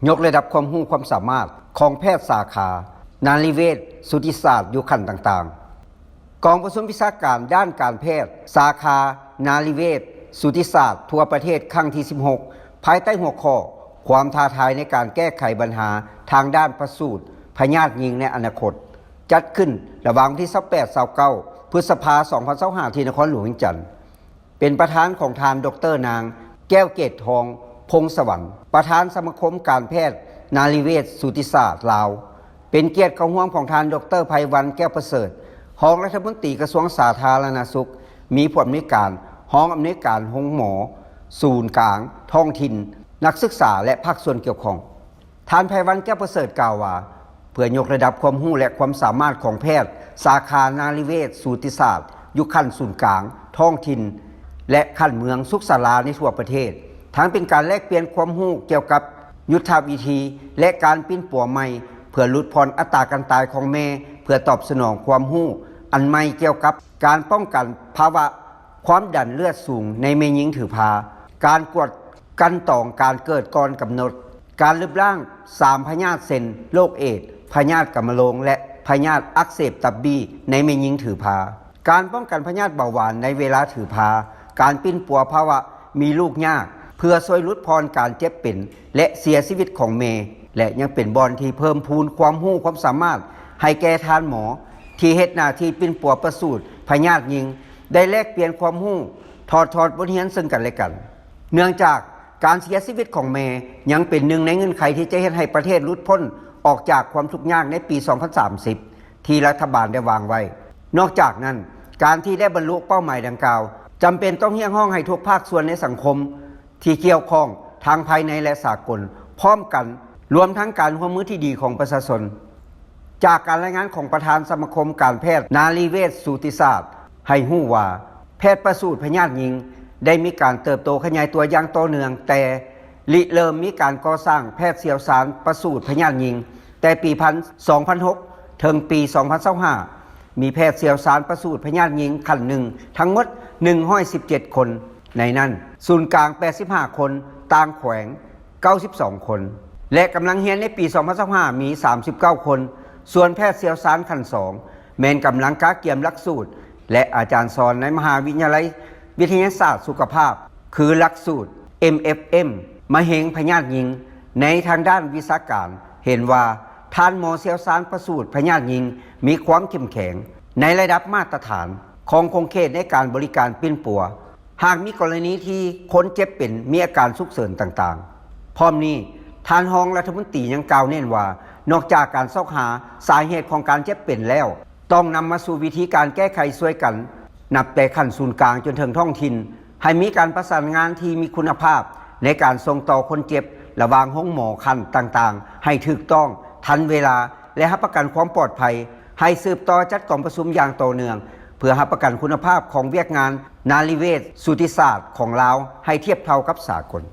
ยกระดับความรู้ความสามารถของแพทย์สาขานารีเวชสูติศาสตร์อยู่ขั้นต่างๆกองประชุมวิชาการด้านการแพทย์สาขานารีเวชสูติศาสตร์ทั่วประเทศครั้งที่16ภายใต้หัวข้อความท้าทายในการแก้ไขปัญหาทางด้านประสูติพยาธิหญิงในอนาคตจัดขึ้นระหว่างวันที่28-29พฤษภาคม2025ที่นครหลวงเวียงจันทน์เป็นประธานของทานดร.นางแก้วเกตทองพงสวรรค์ประธานสมาคมการแพทย์นารีเวชสูติศาสตร์ลาวเป็นเกียรติเข้าร่วมของทานดร.ไพวันแก้วประเสริฐรองรัฐมนตรีกระทรวงสาธารณสุขมีผู้อำนวยการห้องอำนวยการห้องหมอศูนย์กลางท้องถิ่นนักศึกษาและภาคส่วนเกี่ยวข้องท่านไพวันแก้วประเสริฐกล่าวว่าเพื่อยกระดับความรู้และความสามารถของแพทย์สาขานารีเวชสูติศาสตร์อยู่ขั้นศูนย์กลางท้องถิ่นและขั้นเมืองสุขศาลาในทั่วประเทศทั้งเป็นการแลกเปลี่ยนความรู้เกี่ยวกับยุทธวิธีและการปิ้นปัวใหม่เพื่อลดพรอัตราการตายของแม่เพื่อตอบสนองความรู้อันใหม่เกี่ยวกับการป้องกันภาวะความดันเลือดสูงในแม่หญิงถือพาการกวดกันต่องการเกิดก่อนกำหนดการลดล้าง3พยาธิเซนโรคเอดส์พยาธิกำมะโรงและพยาธิอักเสบตับบี้ในแม่หญิงถือพาการป้องกันพยาธิเบาหวานในเวลาถือพาการปิ้นปัวภาวะมีลูกยากเพื่อช่วยลดพรการเจ็บเป็นและเสียชีวิตของแม่และยังเป็นบอนที่เพิ่มพูนความรู้ความสามารถให้แก่ทานหมอที่เฮ็ดหน้าที่ปิ้นปัวประสูติพยาธิหญิงได้แลกเปลี่ยนความรู้ถอดบทเรียนซึ่งกันและกันเนื่องจากการเสียชีวิตของแม่ยังเป็นหนึ่งในเงื่อนไขที่จะเฮ็ดให้ประเทศหลุดพ้นออกจากความทุกข์ยากในปี 2030 ที่รัฐบาลได้วางไว้นอกจากนั้นการที่ได้บรรลุเป้าหมายดังกล่าวจำเป็นต้องเรียกร้องให้ทุกภาคส่วนในสังคมที่เกี่ยวข้องทางภายในและสากลพร้อมกันรวมทั้งการร่วมมือที่ดีของประชาชนจากการรายงานของประธานสมาคมการแพทย์นารีเวชสูติศาสตร์ให้รู้ว่าแพทย์ประสูติพยาธิหญิงได้มีการเติบโตขยายตัวอย่างต่อเนื่องแต่เริ่มมีการก่อสร้างแพทย์เชี่ยวชาญประสูติพยาธิหญิงแต่ปี2006ถึงปี2025มีแพทย์เชี่ยวชาญประสูติพยาธิหญิงขั้นหนึ่งทั้งหมด117คนในนั้นศูนย์กลาง85คนต่างแขวง92คนและกำลังเรียนในปี2025มี39คนส่วนแพทย์เชี่ยวชาญขั้น2แม้นกำลังกาเกียมหลักสูตรและอาจารย์สอนในมหาวิทยาลัยวิทยาศาสตร์สุขภาพคือหลักสูตร MFM มะเร็งพยาธิหญิงในทางด้านวิชาการเห็นว่าท่านหมอเชี่ยวชาญประสูติพยาธิหญิงมีความเข้มแข็งในระดับมาตรฐานของคงเขตในการบริการปิ้นปัวหากมีกรณีที่คนเจ็บเป็นมีอาการฉุกเฉินต่างๆพร้อมนี้ท่านรองรัฐมนตรียังกล่าวเน้นว่านอกจากการซอกหาสาเหตุของการเจ็บเป็นแล้วต้องนำมาสู่วิธีการแก้ไขช่วยกันนับแต่ขั้นศูนย์กลางจนถึงท้องถิ่นให้มีการประสานงานที่มีคุณภาพในการส่งต่อคนเจ็บระหว่างห้องหมอขั้นต่างๆให้ถูกต้องทันเวลาและรับประกันความปลอดภัยให้สืบต่อจัดกองประชุมอย่างต่อเนื่องเพื่อรับประกันคุณภาพของเวียกงานนารีเวชสูติศาสตร์ของลาวให้เทียบเท่ากับสากล